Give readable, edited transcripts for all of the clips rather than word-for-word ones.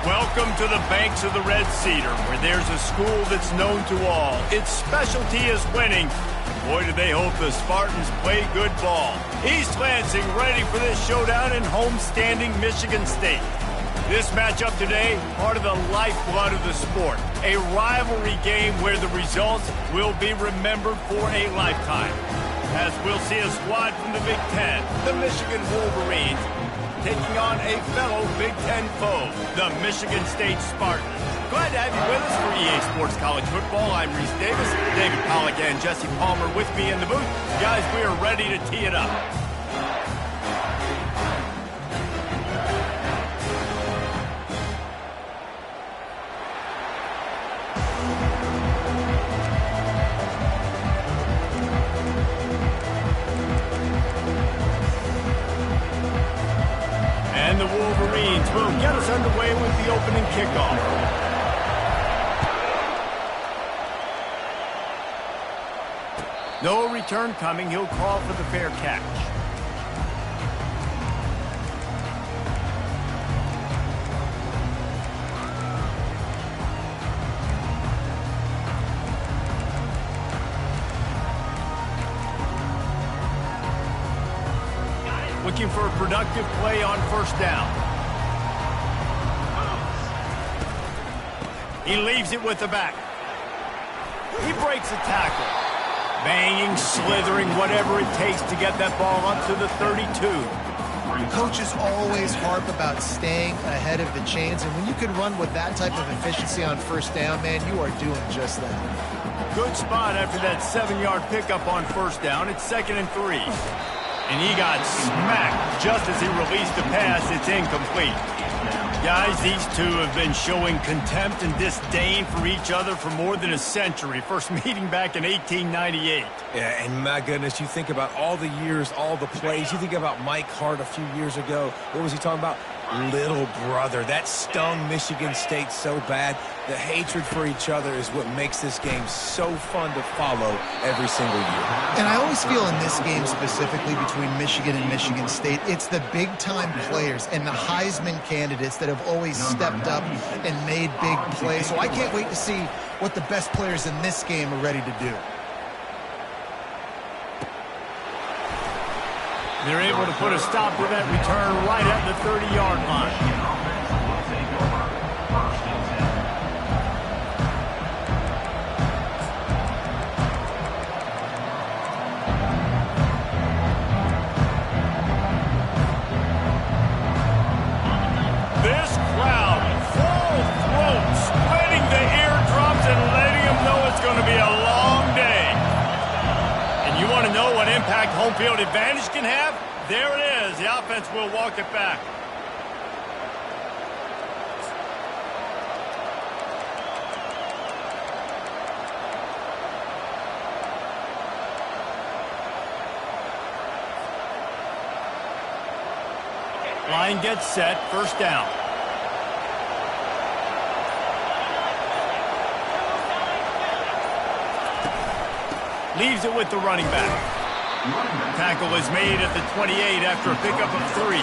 Welcome to the banks of the Red Cedar, where there's a school that's known to all. Its specialty is winning. Boy, do they hope the Spartans play good ball. East Lansing ready for this showdown in homestanding Michigan State. This matchup today, part of the lifeblood of the sport. A rivalry game where the results will be remembered for a lifetime. As we'll see a squad from the Big Ten, the Michigan Wolverines, taking on a fellow Big Ten foe, the Michigan State Spartans. Glad to have you with us for EA Sports College Football. I'm Reese Davis, David Pollack and Jesse Palmer with me in the booth. Guys, we are ready to tee it up. And the Wolverines will get us underway with the opening kickoff. No return coming. He'll call for the fair catch. Looking for a productive play on first down. He leaves it with the back. He breaks a tackle. Banging, slithering, whatever it takes to get that ball up to the 32. Coaches always harp about staying ahead of the chains, and when you can run with that type of efficiency on first down, man, you are doing just that. Good spot after that 7-yard pickup on first down. It's 2nd and 3. And he got smacked just as he released the pass. It's incomplete. Guys, these two have been showing contempt and disdain for each other for more than a century. First meeting back in 1898. Yeah, and my goodness, you think about all the years, all the plays. You think about Mike Hart a few years ago. What was he talking about? Little brother. That stung Michigan State so bad. The hatred for each other is what makes this game so fun to follow every single year. And I always feel in this game specifically between Michigan and Michigan State, it's the big-time players and the Heisman candidates that have always stepped up and made big plays. So I can't wait to see what the best players in this game are ready to do. They're able to put a stop to that return right at the 30-yard line. This crowd, full throat, splitting the eardrums and letting them know it's going to be a long day. And you want to know what impact home field advantage can have? There it is. The offense will walk it back. Line gets set. First down. Leaves it with the running back. Tackle is made at the 28 after a pickup of 3.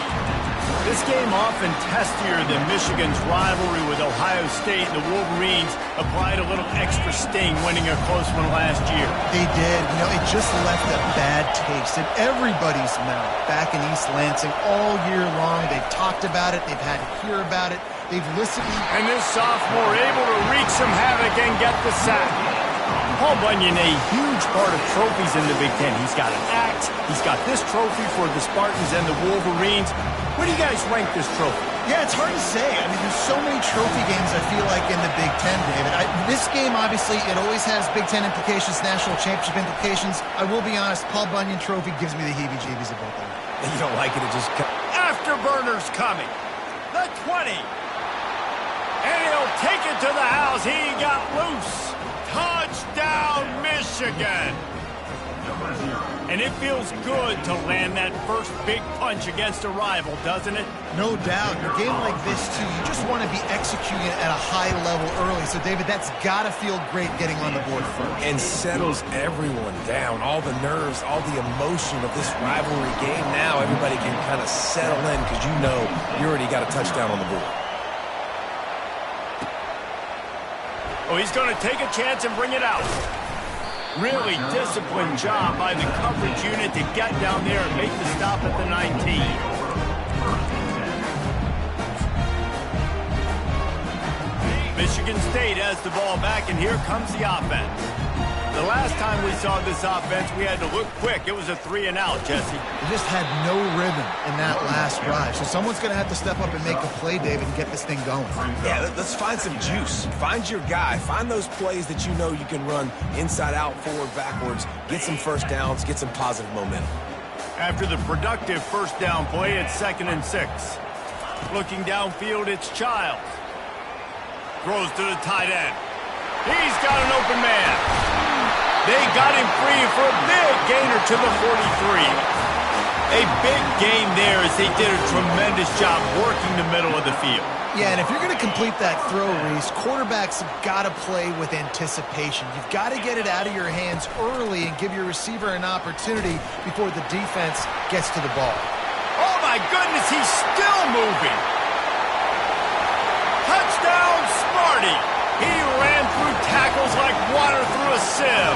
This game often testier than Michigan's rivalry with Ohio State. The Wolverines applied a little extra sting, winning a close one last year. They did. You know, it just left a bad taste in everybody's mouth back in East Lansing all year long. They've talked about it. They've had to hear about it. They've listened. And this sophomore able to wreak some havoc and get the sack. Paul Bunyan, a huge part of trophies in the Big Ten. He's got an axe. He's got this trophy for the Spartans and the Wolverines. Where do you guys rank this trophy? Yeah, it's hard to say. I mean, there's so many trophy games, I feel like, in the Big Ten, David. This game, obviously, it always has Big Ten implications, national championship implications. I will be honest, Paul Bunyan trophy gives me the heebie-jeebies about that. You don't like it, it just... Afterburners coming. The 20. And he'll take it to the house. He got loose. Touchdown, Michigan! And it feels good to land that first big punch against a rival, doesn't it? No doubt. In a game like this, too, you just want to be executing at a high level early. So, David, that's got to feel great getting on the board first. And settles everyone down. All the nerves, all the emotion of this rivalry game. Now everybody can kind of settle in because you know you already got a touchdown on the board. Oh, he's going to take a chance and bring it out. Really disciplined job by the coverage unit to get down there and make the stop at the 19. Michigan State has the ball back, and here comes the offense. The last time we saw this offense, we had to look quick. It was a 3-and-out, Jesse. They just had no rhythm in that last drive. So someone's going to have to step up and make a play, David, and get this thing going. Yeah, let's find some juice. Find your guy. Find those plays that you know you can run inside out, forward, backwards. Get some first downs. Get some positive momentum. After the productive first down play, it's 2nd and 6. Looking downfield, it's Childs. Throws to the tight end. He's got an open man. They got him free for a big gainer to the 43. A big gain there as they did a tremendous job working the middle of the field. Yeah, and if you're going to complete that throw, Reese, quarterbacks have got to play with anticipation. You've got to get it out of your hands early and give your receiver an opportunity before the defense gets to the ball. Oh, my goodness, he's still moving. Touchdown, Smarty. He ran through tackles like water through a sieve.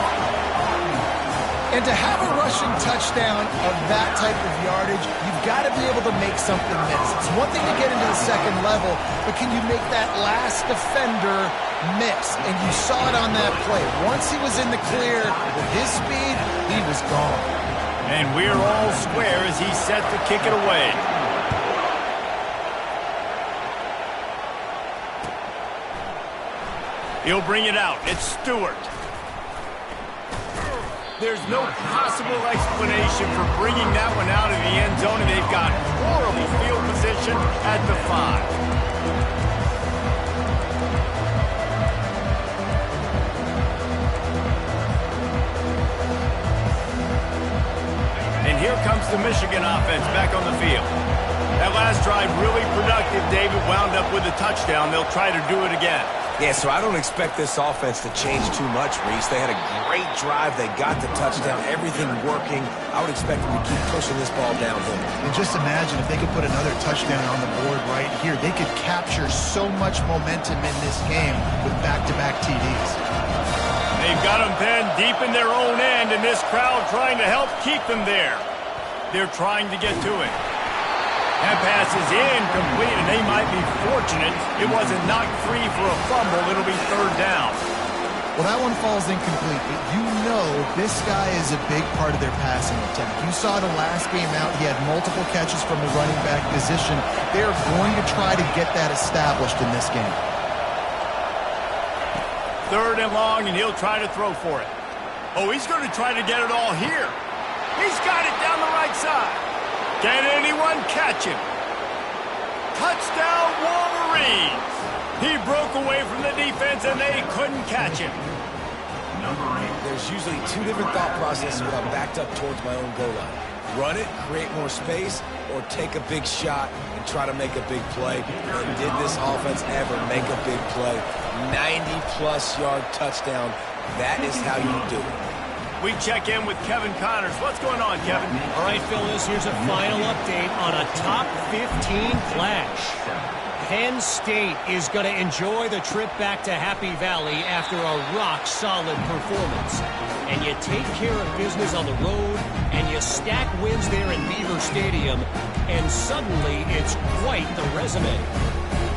And to have a rushing touchdown of that type of yardage, you've got to be able to make something miss. It's one thing to get into the second level, but can you make that last defender miss? And you saw it on that play. Once he was in the clear with his speed, he was gone. And we're all square as he's set to kick it away. He'll bring it out. It's Stewart. There's no possible explanation for bringing that one out of the end zone, and they've got horrible field position at the 5. And here comes the Michigan offense back on the field. That last drive really productive. David wound up with a touchdown. They'll try to do it again. Yeah, so I don't expect this offense to change too much, Reese. They had a great drive. They got the touchdown, everything working. I would expect them to keep pushing this ball downhill. And just imagine if they could put another touchdown on the board right here. They could capture so much momentum in this game with back-to-back TDs. They've got them pinned deep in their own end, and this crowd trying to help keep them there. They're trying to get to it. That pass is incomplete, and they might be fortunate it wasn't knocked free for a fumble. It'll be 3rd down. Well, that one falls incomplete, but you know this guy is a big part of their passing attack. You saw the last game out. He had multiple catches from the running back position. They're going to try to get that established in this game. 3rd and long, and he'll try to throw for it. Oh, he's going to try to get it all here. He's got it down the right side. Can anyone catch him? Touchdown, Wolverines! He broke away from the defense, and they couldn't catch him. There's usually two different thought processes when I'm backed up towards my own goal line. Run it, create more space, or take a big shot and try to make a big play. And did this offense ever make a big play? 90-plus yard touchdown. That is how you do it. We check in with Kevin Connors. What's going on, Kevin? All right, Phyllis, here's a final update on a top 15 clash. Penn State is going to enjoy the trip back to Happy Valley after a rock-solid performance. And you take care of business on the road, and you stack wins there in Beaver Stadium, and suddenly it's quite the resume.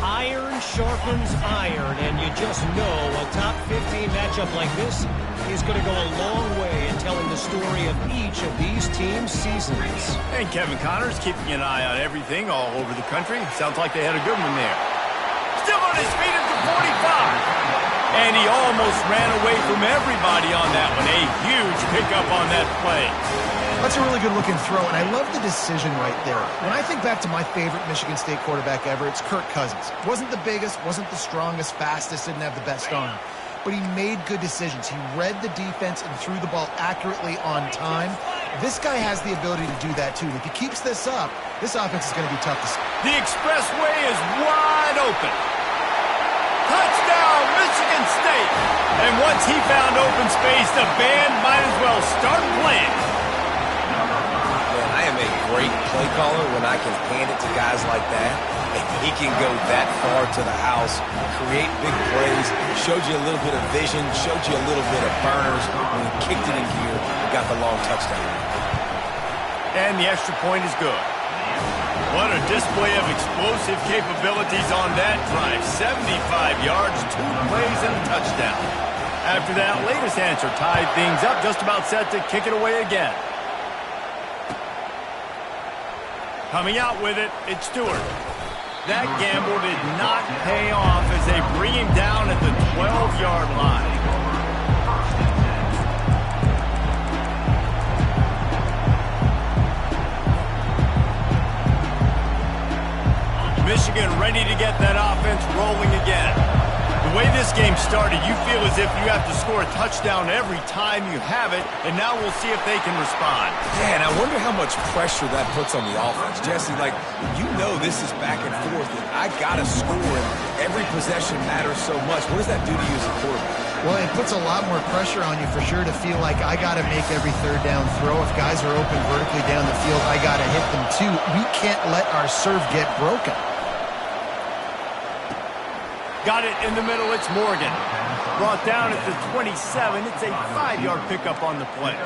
Iron sharpens iron, and you just know a top 15 matchup like this is going to go a long way in telling the story of each of these teams' seasons. And Kevin Connors keeping an eye on everything all over the country. Sounds like they had a good one there. Still on his feet at the 45. And he almost ran away from everybody on that one. A huge pickup on that play. That's a really good-looking throw, and I love the decision right there. When I think back to my favorite Michigan State quarterback ever, it's Kirk Cousins. Wasn't the biggest, wasn't the strongest, fastest, didn't have the best arm. But he made good decisions. He read the defense and threw the ball accurately on time. This guy has the ability to do that, too. If he keeps this up, this offense is going to be tough to stop. The expressway is wide open. Touchdown, Michigan State. And once he found open space, the band might as well start playing. Man, I am a great play caller when I can hand it to guys like that. If he can go that far to the house, create big plays, showed you a little bit of vision, showed you a little bit of burners when he kicked it in gear and got the long touchdown. And the extra point is good. What a display of explosive capabilities on that drive. 75 yards, 2 plays, and a touchdown. After that latest answer tied things up, just about set to kick it away again. Coming out with it, it's Stewart. That gamble did not pay off as they bring him down at the 12-yard line. Michigan ready to get that offense rolling again. The way this game started, you feel as if you have to score a touchdown every time you have it, and now we'll see if they can respond. Yeah, and I wonder how much pressure that puts on the offense. Jesse, like, you know this is back and forth, and I got to score, and every possession matters so much. What does that do to you as a quarterback? Well, it puts a lot more pressure on you for sure to feel like I got to make every third down throw. If guys are open vertically down the field, I got to hit them too. We can't let our serve get broken. Got it in the middle, it's Morgan. Brought down at the 27, it's a 5-yard pickup on the play.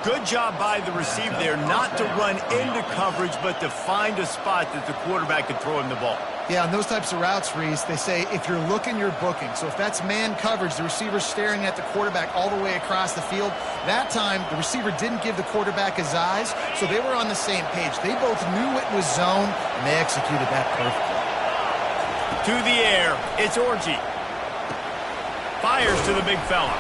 Good job by the receiver there not to run into coverage, but to find a spot that the quarterback could throw him the ball. Yeah, on those types of routes, Reese, they say if you're looking, you're booking. So if that's man coverage, the receiver's staring at the quarterback all the way across the field. That time, the receiver didn't give the quarterback his eyes, so they were on the same page. They both knew it was zone, and they executed that perfectly. To the air, it's Orji. Fires to the big fella.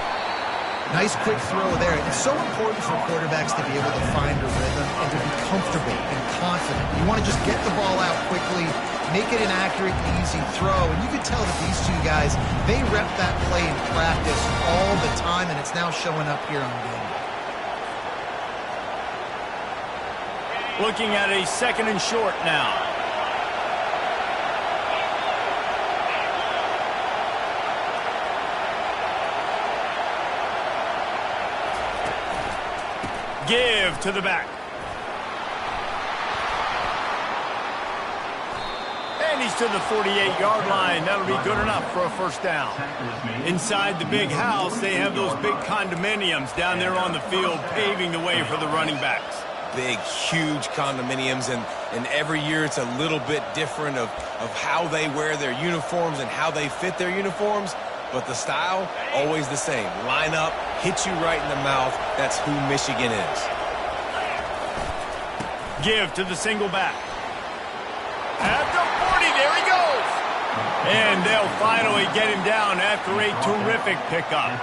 Nice quick throw there. It's so important for quarterbacks to be able to find a rhythm and to be comfortable and confident. You want to just get the ball out quickly, make it an accurate, easy throw. And you can tell that these two guys, they rep that play in practice all the time, and it's now showing up here on game day. Looking at a 2nd and short now. Give to the back. And he's to the 48-yard line. That'll be good enough for a first down. Inside the big house, they have those big condominiums down there on the field, paving the way for the running backs. Big, huge condominiums, and every year it's a little bit different of how they wear their uniforms and how they fit their uniforms. But the style, always the same. Line up, hit you right in the mouth. That's who Michigan is. Give to the single back. At the 40, there he goes. And they'll finally get him down after a terrific pickup.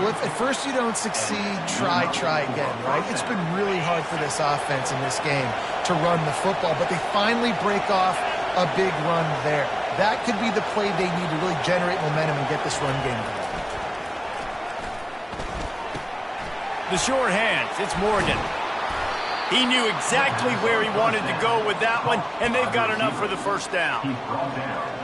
Well, if at first you don't succeed, try again, right? It's been really hard for this offense in this game to run the football, but they finally break off a big run there. That could be the play they need to really generate momentum and get this run game going. The short hands, it's Morgan. He knew exactly where he wanted to go with that one, and they've got enough for the first down.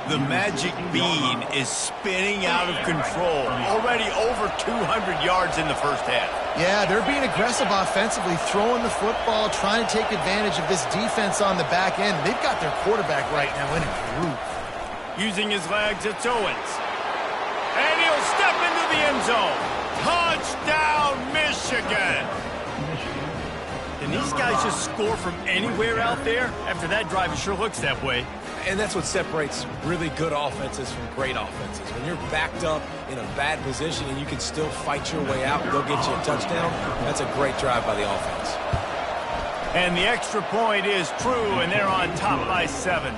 The magic bean is spinning out of control. Already over 200 yards in the first half. Yeah, they're being aggressive offensively, throwing the football, trying to take advantage of this defense on the back end. They've got their quarterback right now in a groove. Using his legs, it's Owens. And he'll step into the end zone. Touchdown, Michigan! Can these guys just score from anywhere out there? After that drive, it sure looks that way. And that's what separates really good offenses from great offenses. When you're backed up in a bad position and you can still fight your way out and go get you a touchdown, that's a great drive by the offense. And the extra point is true, and they're on top by 7.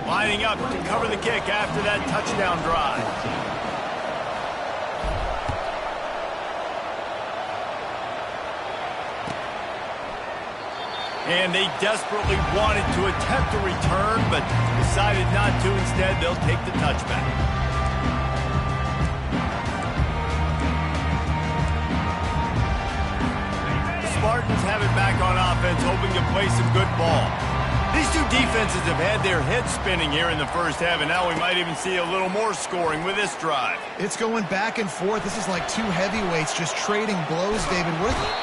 Lining up to cover the kick after that touchdown drive. And they desperately wanted to attempt a return, but decided not to. Instead, they'll take the touchback. The Spartans have it back on offense, hoping to play some good ball. These two defenses have had their heads spinning here in the first half, and now we might even see a little more scoring with this drive. It's going back and forth. This is like two heavyweights just trading blows, David.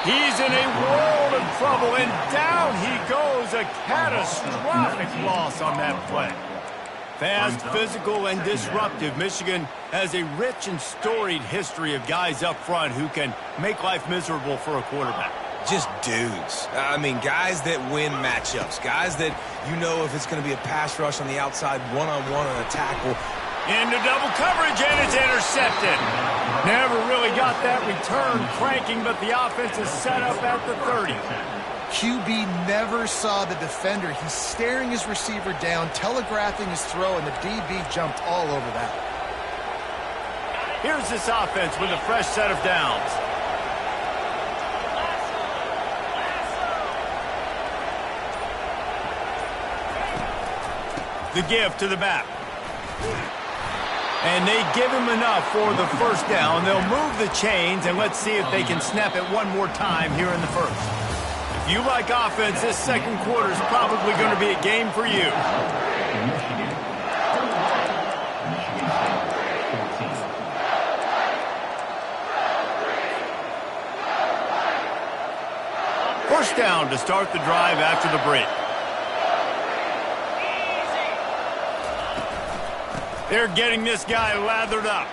He's in a world of trouble, and down he goes. A catastrophic loss on that play. Fast, physical, and disruptive. Michigan has a rich and storied history of guys up front who can make life miserable for a quarterback. Just dudes. I mean, guys that win matchups. Guys that you know if it's going to be a pass rush on the outside, one-on-one on a tackle. Into double coverage, and it's intercepted. Never really got that return cranking, but the offense is set up at the 30. QB never saw the defender. He's staring his receiver down, telegraphing his throw, and the DB jumped all over that. Here's this offense with a fresh set of downs. The give to the back. And they give him enough for the first down. They'll move the chains, and let's see if they can snap it one more time here in the first. If you like offense, this second quarter is probably going to be a game for you. First down to start the drive after the break. They're getting this guy lathered up.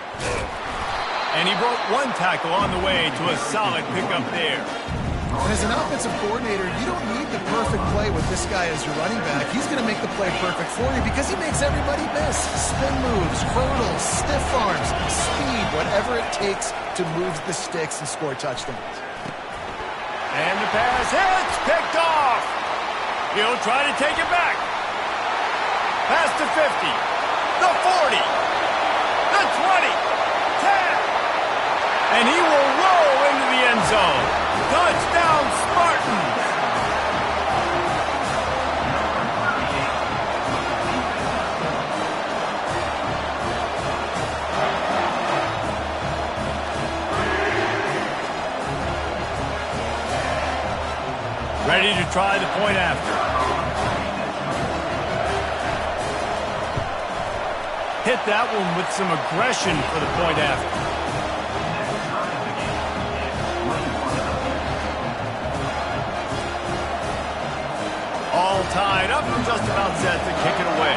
And he broke one tackle on the way to a solid pickup there. And as an offensive coordinator, you don't need the perfect play with this guy as your running back. He's going to make the play perfect for you because he makes everybody miss. Spin moves, hurdles, stiff arms, speed, whatever it takes to move the sticks and score touchdowns. And the pass hits, picked off. He'll try to take it back. Pass to 50. The 40, the 20, 10, and he will roll into the end zone. Touchdown, Spartans! Ready to try the point after. Hit that one with some aggression for the point after. All tied up and just about set to kick it away.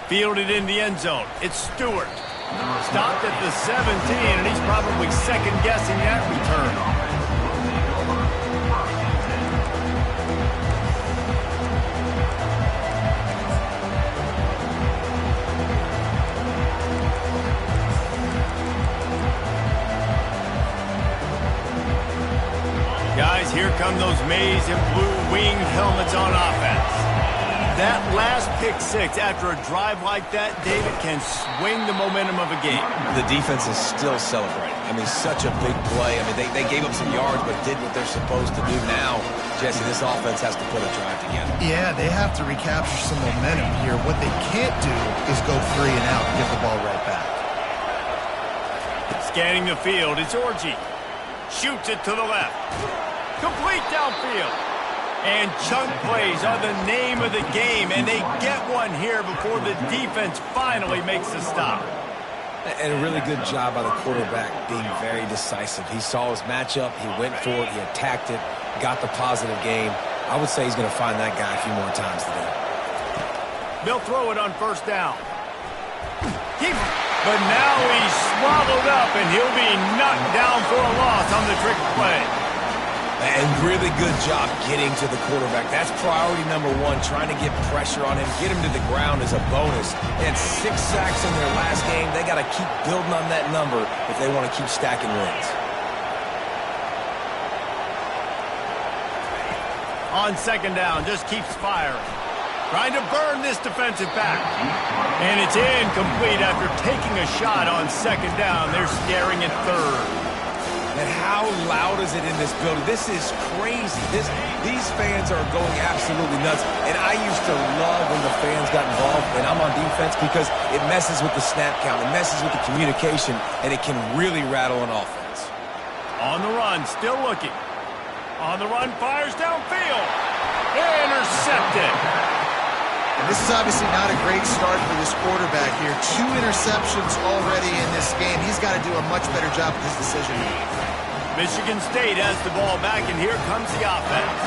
Fielded in the end zone. It's Stewart. Stopped at the 17, and he's probably second-guessing that return. Guys, here come those maize and blue winged helmets on offense. That last pick six after a drive like that, David, can swing the momentum of a game. The defense is still celebrating. I mean, such a big play. I mean, they gave up some yards but did what they're supposed to do. Now, Jesse, this offense has to put a drive together. Yeah, they have to recapture some momentum here. What they can't do is go 3 and out and give the ball right back. Scanning the field, it's Orji. Shoots it to the left. Complete downfield. And chunk plays are the name of the game, and they get one here before the defense finally makes the stop. And a really good job by the quarterback being very decisive. He saw his matchup, he went for it, he attacked it, got the positive game. I would say he's going to find that guy a few more times today. They'll throw it on first down. But now he's swallowed up, and he'll be knocked down for a loss on the trick play. And really good job getting to the quarterback. That's priority number one, trying to get pressure on him, get him to the ground as a bonus. They had 6 sacks in their last game. They got to keep building on that number if they want to keep stacking wins. On second down, just keeps firing. Trying to burn this defensive back. And it's incomplete after taking a shot on second down. They're staring at third. And how loud is it in this building? This is crazy. These fans are going absolutely nuts. And I used to love when the fans got involved, and I'm on defense, because it messes with the snap count. It messes with the communication, and it can really rattle an offense. run, still looking. On the run, fires downfield. Intercepted. And this is obviously not a great start for this quarterback here. 2 interceptions already in this game. He's got to do a much better job with his decision. Michigan State has the ball back, and here comes the offense.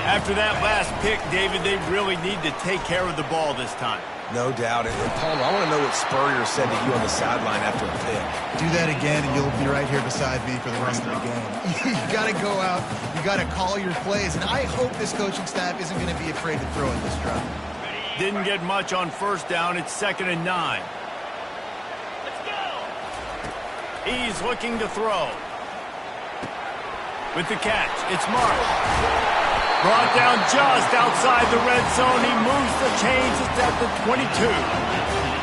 After that last pick, David, they really need to take care of the ball this time. No doubt. And Palmer, I want to know what Spurrier said to you on the sideline after a pick. Do that again, and you'll be right here beside me for the rest of the game. You got to go out. You got to call your plays. And I hope this coaching staff isn't going to be afraid to throw in this drive. Didn't get much on first down. It's 2nd and 9. Let's go. He's looking to throw. With the catch, it's Mark. Brought down just outside the red zone. He moves the chains. It's at the 22.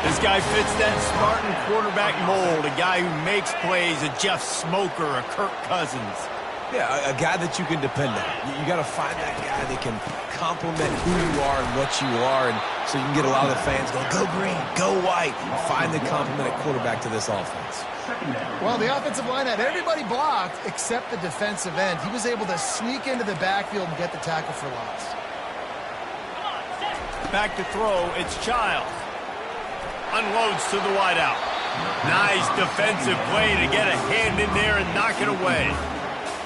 This guy fits that Spartan quarterback mold. A guy who makes plays, a Jeff Smoker, a Kirk Cousins. Yeah, a guy that you can depend on. You got to find that guy that can complement who you are and what you are, and so you can get a lot of the fans going, go green, go white. Find the complement at quarterback to this offense. Well, the offensive line had everybody blocked except the defensive end. He was able to sneak into the backfield and get the tackle for loss. Back to throw, it's Childs. Unloads to the wideout. Nice defensive play to get a hand in there and knock it away.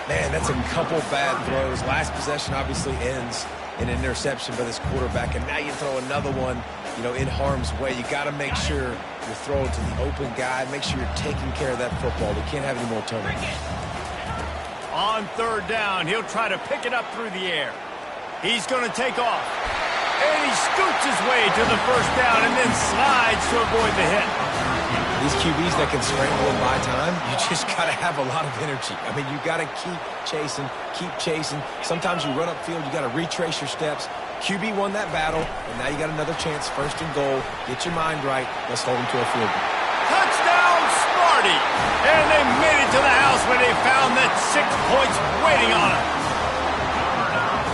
Man, that's a couple bad throws. Last possession obviously ends in an interception by this quarterback, and now you throw another one, in harm's way. You got to make sure you're throwing to the open guy. Make sure you're taking care of that football. We can't have any more turnovers. On 3rd down, he'll try to pick it up through the air. He's going to take off. And he scoots his way to the 1st down and then slides to avoid the hit. These QBs that can scramble and buy time, you just got to have a lot of energy. I mean, you got to keep chasing, keep chasing. Sometimes you run upfield, you got to retrace your steps. QB won that battle, and now you got another chance, 1st and goal. Get your mind right. Let's hold him to a field goal. Touchdown, Sparty! And they made it to the house where they found that 6 points waiting on them.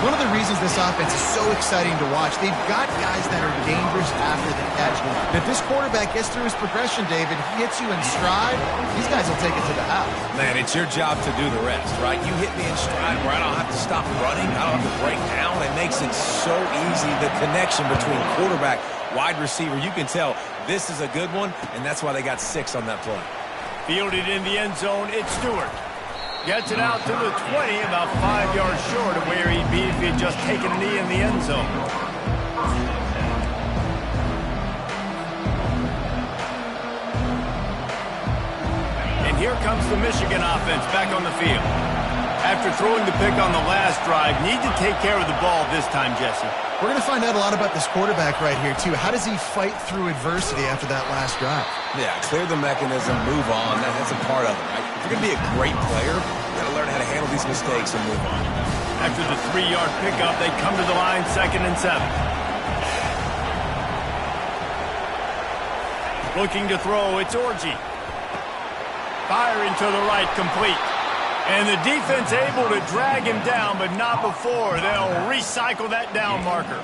One of the reasons this offense is so exciting to watch, they've got guys that are dangerous after the catch. And if this quarterback gets through his progression, David, he hits you in stride, these guys will take it to the house. Man, it's your job to do the rest, right? You hit me in stride where I don't have to stop running, I don't have to break down. It makes it so easy, the connection between quarterback, wide receiver. You can tell this is a good one, and that's why they got 6 on that play. Fielded in the end zone, it's Stewart. Gets it out to the 20, about 5 yards short of where he'd be if he had just taken a knee in the end zone. And here comes the Michigan offense back on the field. After throwing the pick on the last drive, need to take care of the ball this time, Jesse. We're going to find out a lot about this quarterback right here, too. How does he fight through adversity after that last drive? Yeah, clear the mechanism, move on. That's a part of it, right? If you're going to be a great player, you got to learn how to handle these mistakes and move on. After the 3-yard pickup, they come to the line, 2nd and 7. Looking to throw, it's Orji. Firing to the right, complete. And the defense able to drag him down, but not before. They'll recycle that down marker.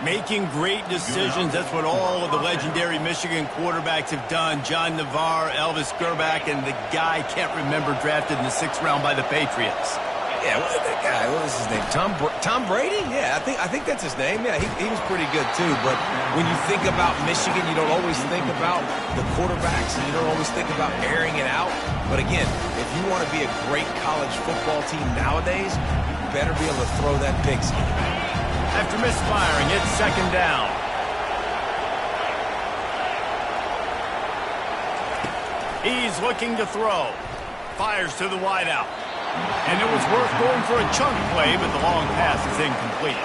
Making great decisions. That's what all of the legendary Michigan quarterbacks have done. John Navarre, Elvis Gerbach, and the guy, can't remember, drafted in the 6th round by the Patriots. Yeah, that guy, what was his name? Tom Brady? Yeah, I think that's his name. Yeah, he was pretty good too. But when you think about Michigan, you don't always think about the quarterbacks, and you don't always think about airing it out. But again, if you want to be a great college football team nowadays, you better be able to throw that pigskin. After misfiring, it's 2nd down. He's looking to throw. Fires to the wideout. And it was worth going for a chunk play, but the long pass is incomplete.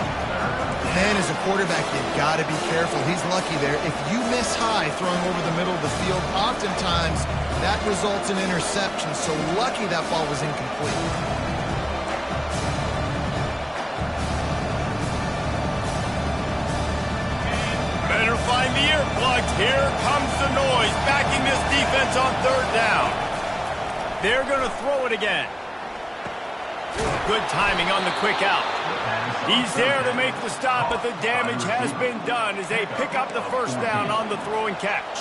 Man, as a quarterback, you've got to be careful. He's lucky there. If you miss high throwing over the middle of the field, oftentimes that results in interception. So lucky that ball was incomplete. Better find the earplugs. Here comes the noise, backing this defense on 3rd down. They're going to throw it again. Good timing on the quick out. He's there to make the stop, but the damage has been done as they pick up the first down on the throw and catch.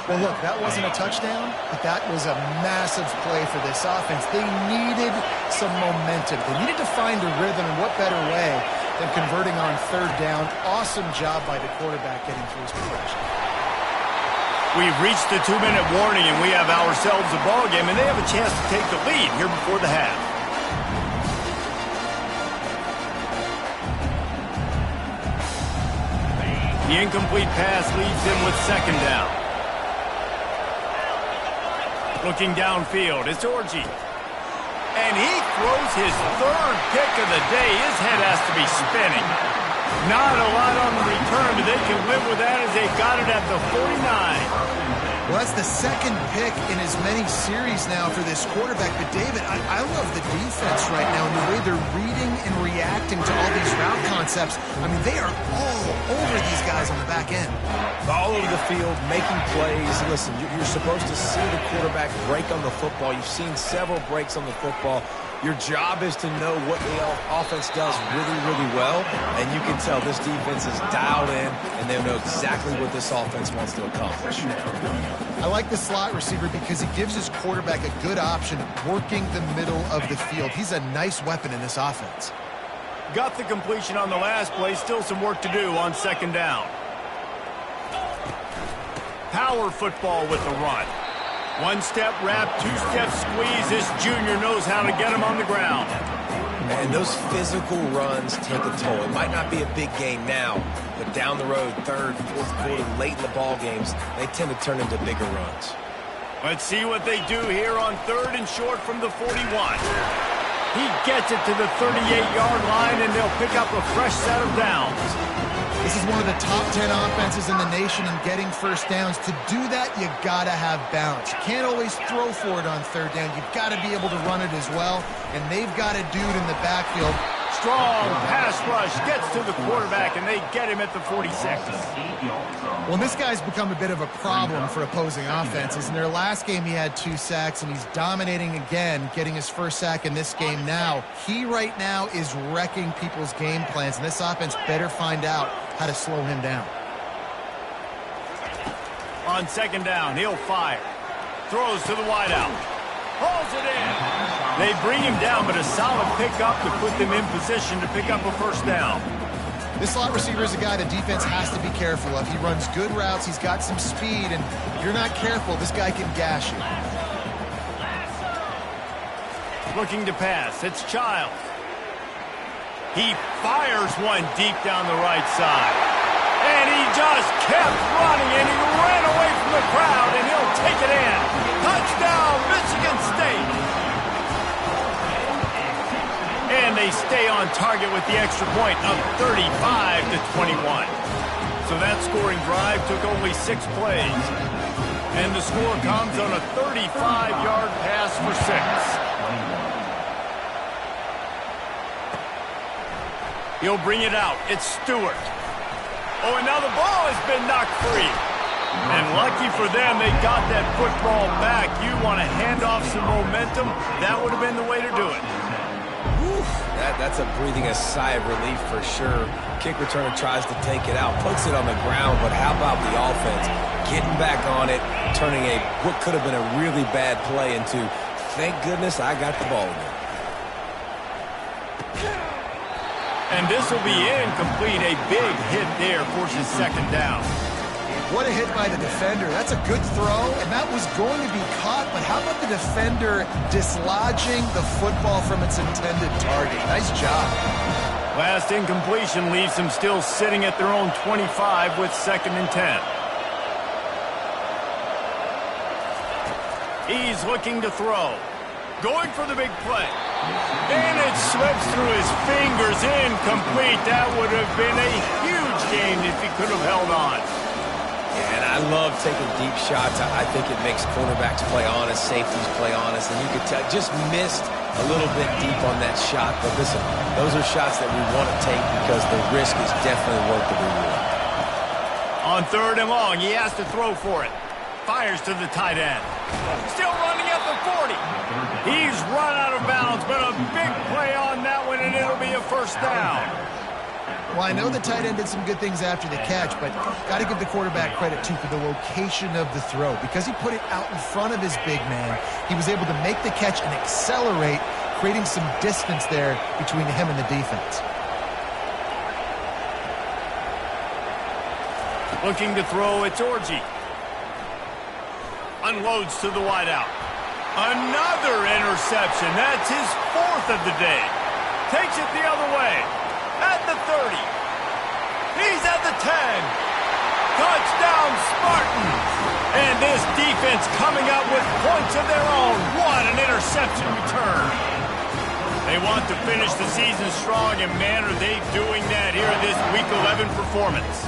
Well, look, that wasn't a touchdown, but that was a massive play for this offense. They needed some momentum. They needed to find a rhythm, and what better way than converting on third down. Awesome job by the quarterback getting through his progression. We've reached the 2-minute warning, and we have ourselves a ball game, and they have a chance to take the lead here before the half. The incomplete pass leaves him with second down. Looking downfield, it's Orji. And he throws his third pick of the day. His head has to be spinning. Not a lot on the return, but they can live with that as they got it at the 49. Well, that's the second pick in as many series now for this quarterback. But, David, I love the defense right now and the way they're reading and reacting to all these route concepts. I mean, they are all over these guys on the back end. All over the field, making plays. Listen, you're supposed to see the quarterback break on the football. You've seen several breaks on the football. Your job is to know what the offense does really, really well, and you can tell this defense is dialed in, and they know exactly what this offense wants to accomplish. I like the slot receiver because he gives his quarterback a good option working the middle of the field. He's a nice weapon in this offense. Got the completion on the last play. Still some work to do on second down. Power football with the run. One-step wrap, two-step squeeze. This junior knows how to get him on the ground. And those physical runs take a toll. It might not be a big game now, but down the road, third, fourth quarter, late in the ball games, they tend to turn into bigger runs. Let's see what they do here on third and short from the 41. He gets it to the 38-yard line, and they'll pick up a fresh set of downs. This is one of the top 10 offenses in the nation in getting first downs. To do that, you got to have balance. You can't always throw for it on third down. You've got to be able to run it as well, and they've got a dude in the backfield. Strong pass rush gets to the quarterback, and they get him at the 46. Well, this guy's become a bit of a problem for opposing offenses. In their last game, he had 2 sacks, and he's dominating again, getting his first sack in this game now. He right now is wrecking people's game plans, and this offense better find out how to slow him down. On second down, he'll fire. Throws to the wideout. Pulls it in. They bring him down, but a solid pickup to put them in position to pick up a first down. This slot receiver is a guy the defense has to be careful of. He runs good routes. He's got some speed, and if you're not careful, this guy can gash you. Looking to pass. It's Child. He fires one deep down the right side. And he just kept running, and he ran away from the crowd, and he'll take it in. Touchdown, Michigan State. And they stay on target with the extra point of 35-21. So that scoring drive took only 6 plays. And the score comes on a 35-yard pass for 6. He'll bring it out. It's Stewart. Oh, and now the ball has been knocked free. And lucky for them, they got that football back. You want to hand off some momentum, that would have been the way to do it. Oof, that's a breathing a sigh of relief for sure. Kick returner tries to take it out, puts it on the ground, but how about the offense? Getting back on it, turning what could have been a really bad play into, thank goodness I got the ball again. And this will be incomplete. A big hit there forces second down. What a hit by the defender. That's a good throw, and that was going to be caught, but how about the defender dislodging the football from its intended target? Nice job. Last incompletion leaves them still sitting at their own 25 with 2nd and 10. He's looking to throw. Going for the big play. And it slips through his fingers, incomplete. That would have been a huge game if he could have held on. Yeah, and I love taking deep shots. I think it makes cornerbacks play honest, safeties play honest, and you could tell just missed a little bit deep on that shot. But listen, those are shots that we want to take because the risk is definitely worth the reward. On 3rd and long, he has to throw for it. Fires to the tight end. Still running at the 40. He's run out of bounds but a big play on that one, and it'll be a first down. Well, I know the tight end did some good things after the catch, but got to give the quarterback credit, too, for the location of the throw. Because he put it out in front of his big man, he was able to make the catch and accelerate, creating some distance there between him and the defense. Looking to throw, it's yr2. Unloads to the wideout. Another interception. That's his 4th of the day. Takes it the other way. At the 30. He's at the 10. Touchdown, Spartans. And this defense coming up with points of their own. What an interception return. They want to finish the season strong, and man, are they doing that here in this Week 11 performance.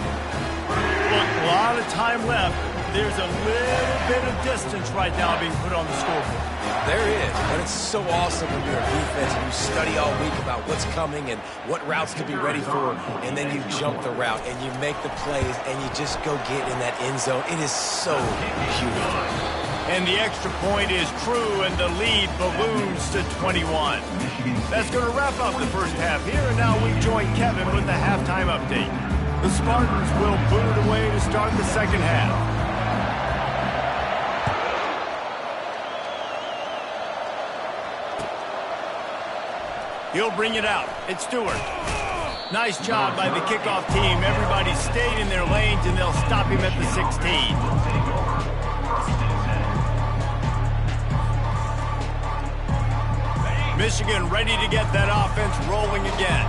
Look, a lot of time left. There's a little bit of distance right now being put on the scoreboard. There is, but it's so awesome when you're a defense and you study all week about what's coming and what routes to be ready for, and then you jump the route and you make the plays and you just go get in that end zone. It is so beautiful. And the extra point is true, and the lead balloons to 21. That's going to wrap up the first half here, and now we join Kevin with the halftime update. The Spartans will boot it away to start the second half. He'll bring it out. It's Stewart. Nice job by the kickoff team. Everybody stayed in their lanes, and they'll stop him at the 16. Michigan ready to get that offense rolling again.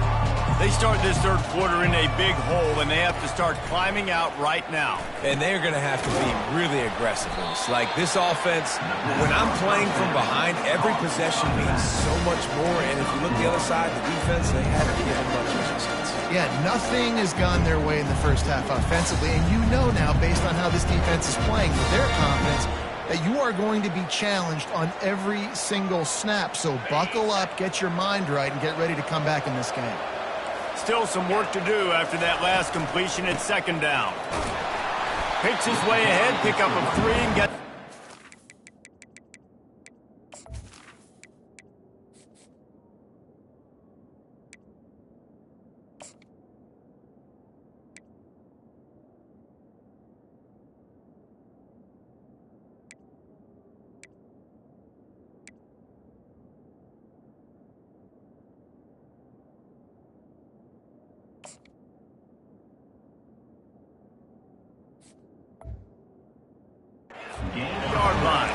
They start this third quarter in a big hole, and they have to start climbing out right now. And they're going to have to be really aggressive. Like this offense, when I'm playing from behind, every possession means so much more. And if you look the other side, the defense, they haven't given much resistance. Yeah, nothing has gone their way in the first half offensively. And you know now, based on how this defense is playing with their confidence, that you are going to be challenged on every single snap. So buckle up, get your mind right, and get ready to come back in this game. Still some work to do after that last completion at second down. Picks his way ahead, pick up a 3 and get... yard line.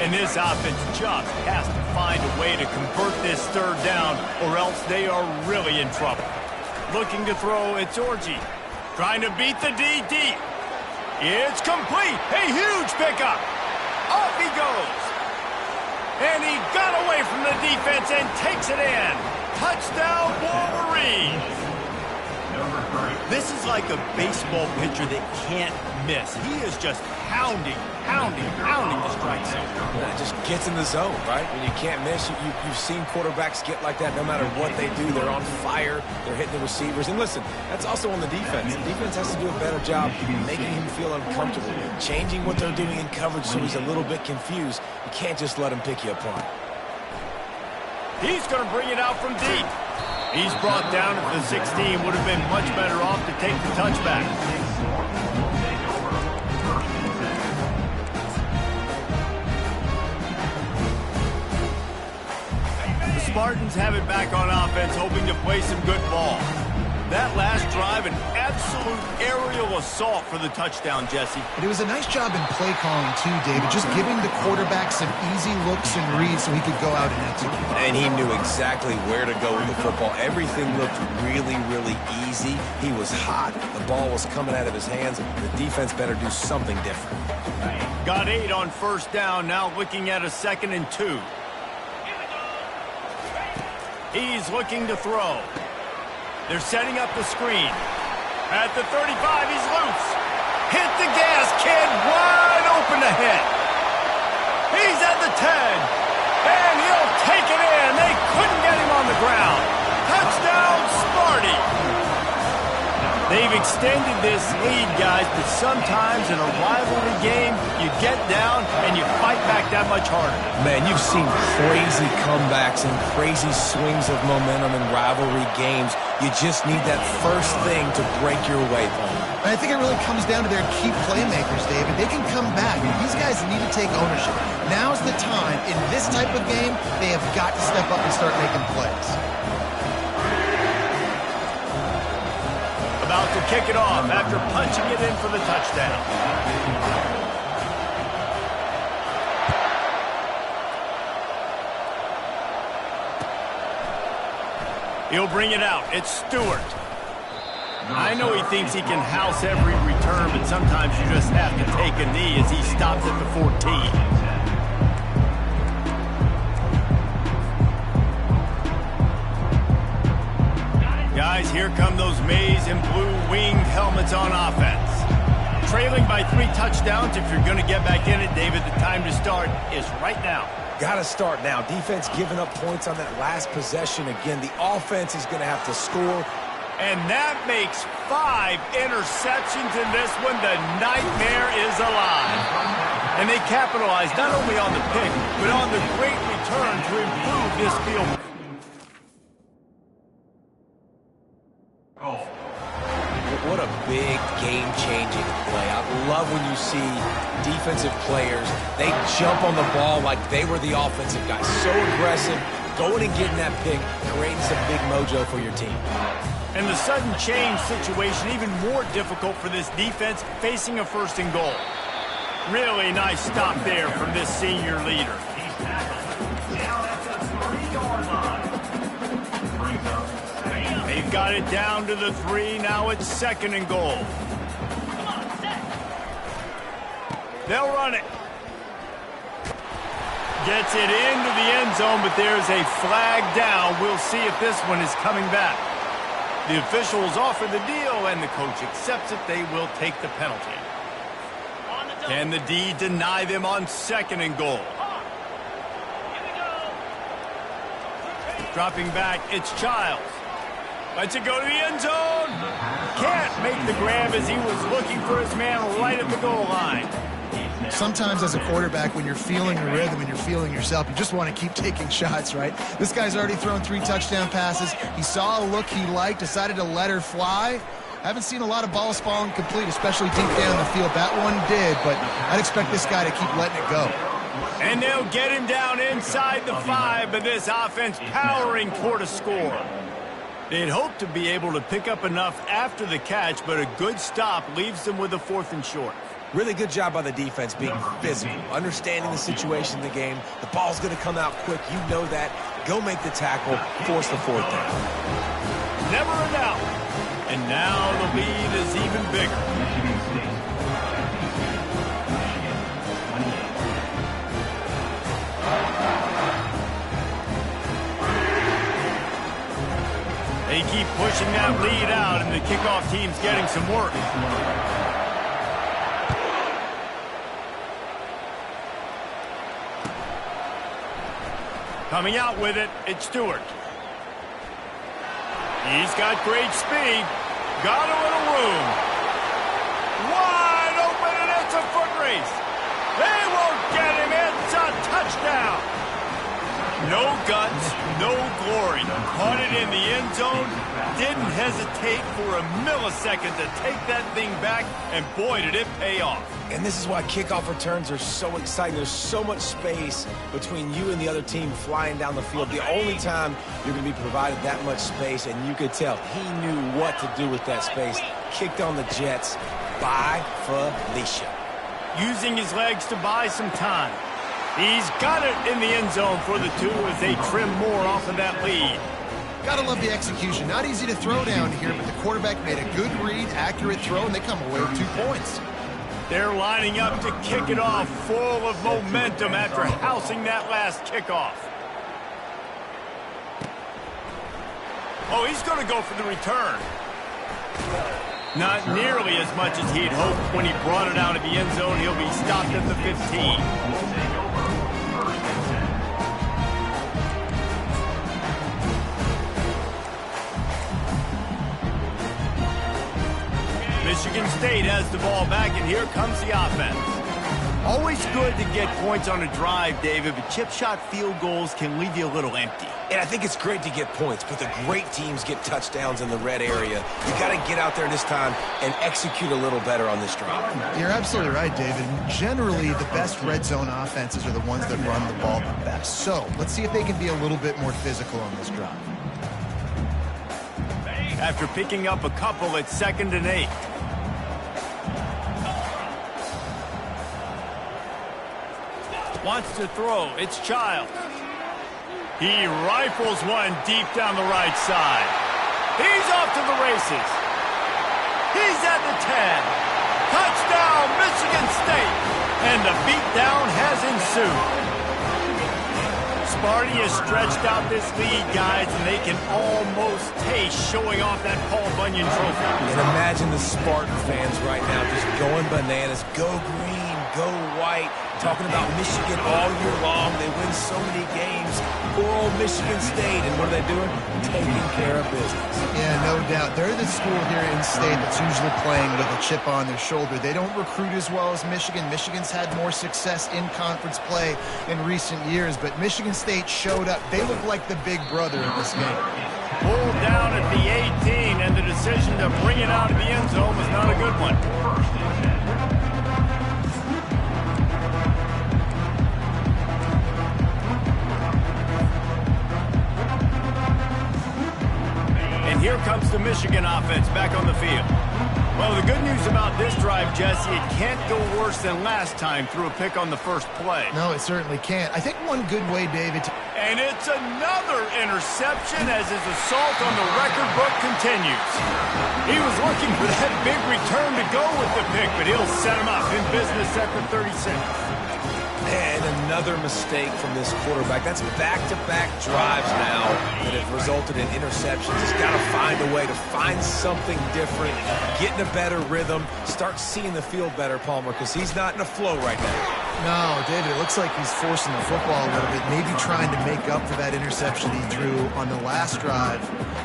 And this offense just has to find a way to convert this third down, or else they are really in trouble. Looking to throw, it's yr2. Trying to beat the D deep. It's complete. A huge pickup. Off he goes. And he got away from the defense and takes it in. Touchdown, Wolverines. This is like a baseball pitcher that can't miss. He is just pounding the strike zone. It just gets in the zone, right? When you can't miss, you've seen quarterbacks get like that no matter what they do. They're on fire. They're hitting the receivers. And listen, that's also on the defense. The defense has to do a better job making him feel uncomfortable, changing what they're doing in coverage so he's a little bit confused. You can't just let him pick you apart. He's going to bring it out from deep. He's brought down at the 16. Would have been much better off to take the touchback. The Spartans have it back on offense, hoping to play some good ball. That last drive, an absolute aerial assault for the touchdown, Jesse. But it was a nice job in play calling, too, David, just giving the quarterback some easy looks and reads so he could go out and execute. And he knew exactly where to go with the football. Everything looked really easy. He was hot. The ball was coming out of his hands. The defense better do something different. Got 8 on first down, now looking at a 2nd and 2. He's looking to throw. They're setting up the screen. At the 35, he's loose. Hit the gas, kid. Wide open to hit. He's at the 10. And he'll take it in. They couldn't get him on the ground. Touchdown, Sparty. They've extended this lead, guys, but sometimes in a rivalry game, you get down and you fight back that much harder. Man, you've seen crazy comebacks and crazy swings of momentum in rivalry games. You just need that first thing to break your way home. And I think it really comes down to their key playmakers, David. They can come back. These guys need to take ownership. Now's the time. In this type of game, they have got to step up and start making plays. About to kick it off after punching it in for the touchdown. He'll bring it out. It's Stewart. I know he thinks he can house every return, but sometimes you just have to take a knee as he stops at the 14. Guys, here come those maize and blue winged helmets on offense. Trailing by 3 touchdowns. If you're going to get back in it, David, the time to start is right now. Got to start now. Defense giving up points on that last possession. Again, the offense is going to have to score. And that makes 5 interceptions in this one. The nightmare is alive. And they capitalize not only on the pick, but on the great return to improve this field. What a big game-changing play. I love when you see defensive players, they jump on the ball like they were the offensive guys. So aggressive, going and getting that pick, creating some big mojo for your team. And the sudden change situation even more difficult for this defense facing a 1st and goal. Really nice stop there from this senior leader. They've got it down to the 3. Now it's 2nd and goal. They'll run it. Gets it into the end zone, but there's a flag down. We'll see if this one is coming back. The officials offer the deal, and the coach accepts it. They will take the penalty. Can the D deny them on 2nd and goal? Dropping back, it's Childs. Lets it go to the end zone. Can't make the grab as he was looking for his man right at the goal line. Sometimes as a quarterback, when you're feeling the rhythm and you're feeling yourself, you just want to keep taking shots, right? This guy's already thrown 3 touchdown passes. He saw a look he liked, decided to let her fly. Haven't seen a lot of balls falling complete, especially deep down the field. That one did, but I'd expect this guy to keep letting it go. And they'll get him down inside the 5, but this offense powering toward a score. They'd hoped to be able to pick up enough after the catch, but a good stop leaves them with a 4th and short. Really good job by the defense being physical, understanding the situation in the game. The ball's going to come out quick. You know that. Go make the tackle, force the 4th down. Never a doubt. And now the lead is even bigger. They keep pushing that lead out, and the kickoff team's getting some work. Coming out with it, it's Stewart. He's got great speed. Got a little room. Wide open, and it's a foot race. They won't get him. It's a touchdown. No guts, no glory. Caught it in the end zone. Didn't hesitate for a millisecond to take that thing back, and boy, did it pay off. And this is why kickoff returns are so exciting. There's so much space between you and the other team flying down the field. The only time you're going to be provided that much space, and you could tell he knew what to do with that space. Kicked on the Jets by Felicia. Using his legs to buy some time. He's got it in the end zone for the 2 as they trim more off of that lead. Gotta love the execution. Not easy to throw down here, but the quarterback made a good read, accurate throw, and they come away with 2 points. They're lining up to kick it off, full of momentum after housing that last kickoff. Oh, he's going to go for the return. Not nearly as much as he'd hoped when he brought it out of the end zone. He'll be stopped at the 15. Michigan State has the ball back, and here comes the offense. Always good to get points on a drive, David, but chip shot field goals can leave you a little empty. And I think it's great to get points, but the great teams get touchdowns in the red area. You got to get out there this time and execute a little better on this drive. You're absolutely right, David. Generally, the best red zone offenses are the ones that run the ball the best. So let's see if they can be a little bit more physical on this drive. After picking up a couple at 2nd and 8. Wants to throw. It's Childs. He rifles one deep down the right side. He's off to the races. He's at the 10. Touchdown, Michigan State. And the beatdown has ensued. Sparty has stretched out this lead, guys, and they can almost taste showing off that Paul Bunyan trophy. And imagine the Spartan fans right now just going bananas. Go green, go white. Talking about Michigan all year long. They win so many games. Poor old Michigan State. And what are they doing? Taking care of business. Yeah, no doubt. They're the school here in state that's usually playing with a chip on their shoulder. They don't recruit as well as Michigan. Michigan's had more success in conference play in recent years, but Michigan State showed up. They look like the big brother in this game. Pulled down at the 18, and the decision to bring it out of the end zone was not a good one. Here comes the Michigan offense back on the field. Well, the good news about this drive, Jesse, it can't go worse than last time through a pick on the first play. No, it certainly can't. I think one good way, David. And it's another interception as his assault on the record book continues. He was looking for that big return to go with the pick, but he'll set him up in business at the 36. And another mistake from this quarterback. That's back-to-back drives now that have resulted in interceptions. He's got to find a way to find something different, get in a better rhythm, start seeing the field better, Palmer, because he's not in a flow right now. No, David, it looks like he's forcing the football a little bit, maybe trying to make up for that interception he threw on the last drive.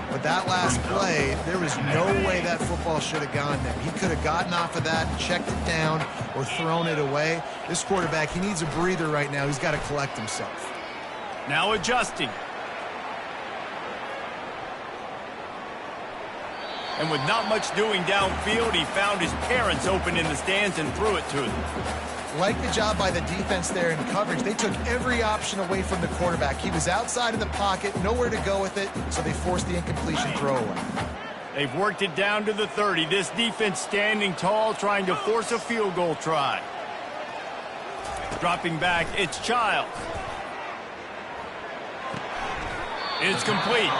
But that last play, there was no way that football should have gone there. He could have gotten off of that, checked it down, or thrown it away. This quarterback, he needs a breather right now. He's got to collect himself. Now adjusting. And with not much doing downfield, he found his parents open in the stands and threw it to them. Like the job by the defense there in coverage. They took every option away from the quarterback. He was outside of the pocket, nowhere to go with it, so they forced the incompletion throwaway. They've worked it down to the 30. This defense standing tall, trying to force a field goal try. Dropping back, it's Childs. It's complete.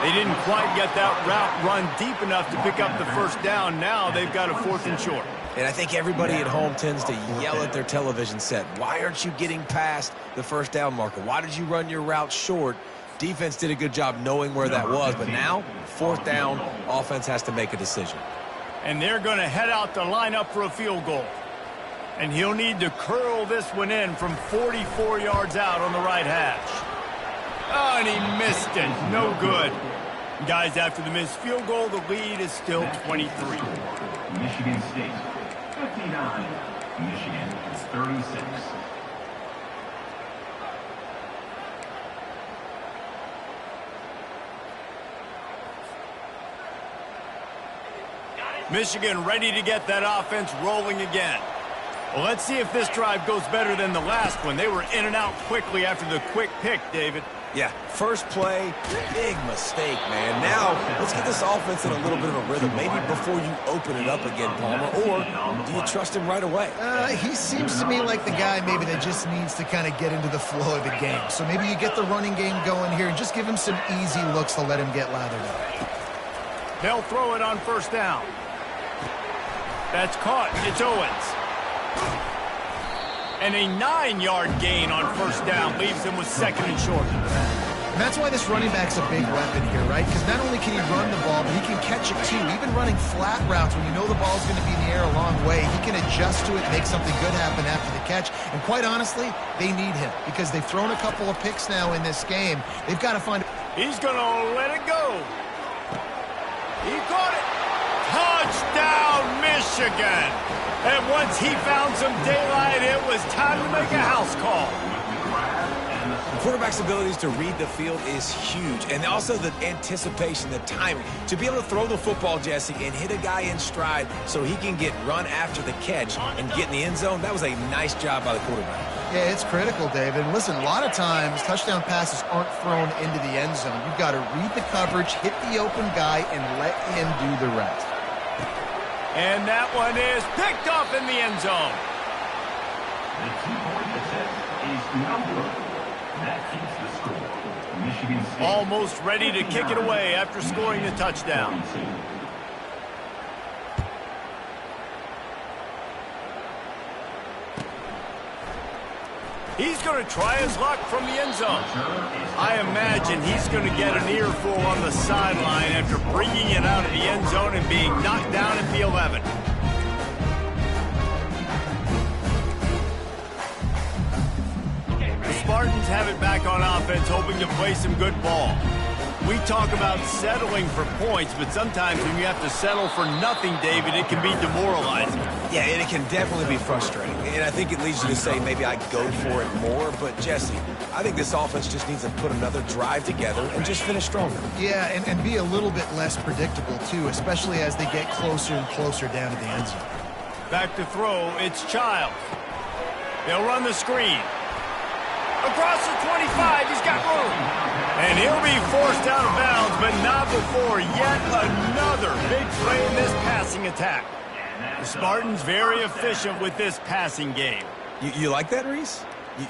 They didn't quite get that route run deep enough to pick up the first down. Now they've got a 4th and short. And I think everybody at home tends to yell at their television set. Why aren't you getting past the first down marker? Why did you run your route short? Defense did a good job knowing where that was, but now, 4th down, offense has to make a decision. And they're going to head out to line up for a field goal. And he'll need to curl this one in from 44 yards out on the right hash. Oh, and he missed it. No good. Guys, after the missed field goal, the lead is still 23. Michigan State, 59. Michigan is 36. Michigan ready to get that offense rolling again. Well, let's see if this drive goes better than the last one. They were in and out quickly after the quick pick, David. Yeah, first play, big mistake, man. Now, let's get this offense in a little bit of a rhythm. Maybe before you open it up again, Palmer, or do you trust him right away? He seems to me like the guy maybe that just needs to kind of get into the flow of the game. So maybe you get the running game going here and just give him some easy looks to let him get lathered up. They'll throw it on first down. That's caught. It's Owens. And a 9-yard gain on first down leaves him with 2nd and short. And that's why this running back's a big weapon here, right? Because not only can he run the ball, but he can catch it too. Even running flat routes when you know the ball's going to be in the air a long way, he can adjust to it and make something good happen after the catch. And quite honestly, they need him because they've thrown a couple of picks now in this game. They've got to find... He's going to let it go. He caught it. Touchdown, Michigan. And once he found some daylight, it was time to make a house call. The quarterback's abilities to read the field is huge, and also the anticipation, the timing. To be able to throw the football, Jesse, and hit a guy in stride so he can get run after the catch and get in the end zone, that was a nice job by the quarterback. Yeah, it's critical, David. Listen, a lot of times touchdown passes aren't thrown into the end zone. You've got to read the coverage, hit the open guy, and let him do the rest. And that one is picked off in the end zone. The 2-point attempt is no good. That keeps the score. Michigan State. Almost ready to kick it away after scoring the touchdown. He's going to try his luck from the end zone. I imagine he's going to get an earful on the sideline after bringing it out of the end zone and being knocked down at the 11. The Spartans have it back on offense, hoping to play some good ball. We talk about settling for points, but sometimes when you have to settle for nothing, David, it can be demoralizing. Yeah, and it can definitely be frustrating. And I think it leads you to say maybe I go for it more. But, Jesse, I think this offense just needs to put another drive together and just finish stronger. Yeah, and be a little bit less predictable, too, especially as they get closer and closer down to the end zone. Back to throw, it's Childs. They'll run the screen. Across the 25, he's got room. And he'll be forced out of bounds, but not before yet another big play in this passing attack. The Spartans very efficient with this passing game. You like that, Reese?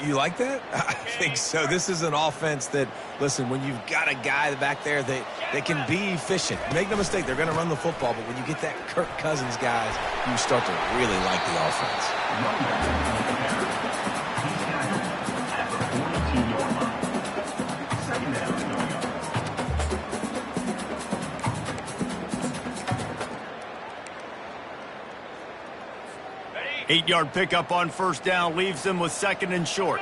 You like that? I think so. This is an offense that, listen, when you've got a guy back there that can be efficient. Make no mistake, they're going to run the football, but when you get that Kirk Cousins guys, you start to really like the offense. 8-yard pickup on first down leaves them with second and short.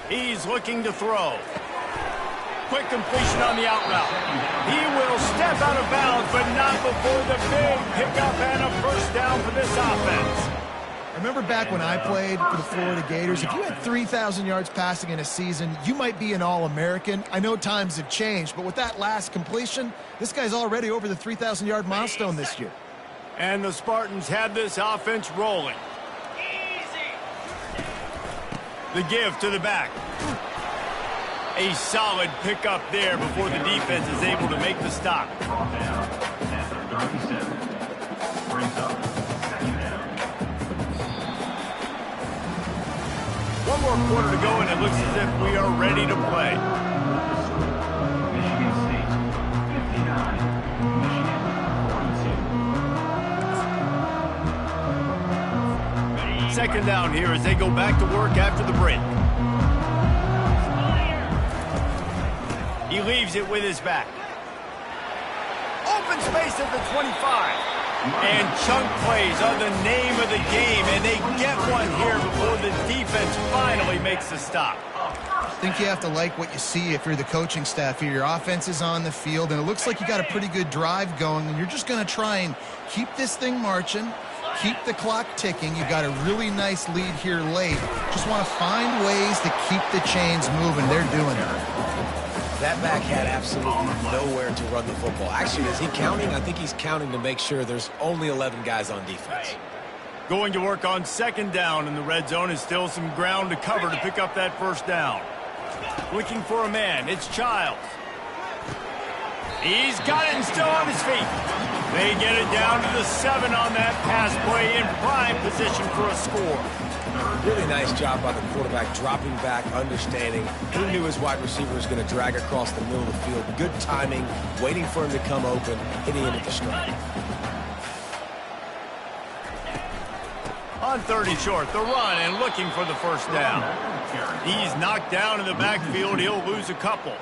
He's looking to throw. Quick completion on the out route. He will step out of bounds, but not before the big pickup and a first down for this offense. Remember back when I played for the Florida Gators, if you had 3,000 yards passing in a season, you might be an All-American. I know times have changed, but with that last completion, this guy's already over the 3,000-yard milestone this year. And the Spartans have this offense rolling. The give to the back. A solid pickup there before the defense is able to make the stop. One more quarter to go, and it looks as if we are ready to play. Michigan State, 59. Michigan, 42. Second down here as they go back to work after the break. He leaves it with his back. Open space at the 25. And chunk plays are the name of the game, and they get one here before the defense finally makes the stop. I think you have to like what you see if you're the coaching staff here. Your offense is on the field, and it looks like you got a pretty good drive going, and you're just going to try and keep this thing marching, keep the clock ticking. You've got a really nice lead here late. Just want to find ways to keep the chains moving. They're doing it. That back had absolutely nowhere to run the football. Actually, is he counting? I think he's counting to make sure there's only 11 guys on defense. Going to work on second down in the red zone is still some ground to cover to pick up that first down. Looking for a man. It's Childs. He's got it and still on his feet. They get it down to the 7 on that pass play in prime position for a score. Really nice job by the quarterback, dropping back, understanding. He knew his wide receiver was going to drag across the middle of the field. Good timing, waiting for him to come open, hitting him at the strike. On 30 short, the run and looking for the first down. He's knocked down in the backfield. He'll lose a couple.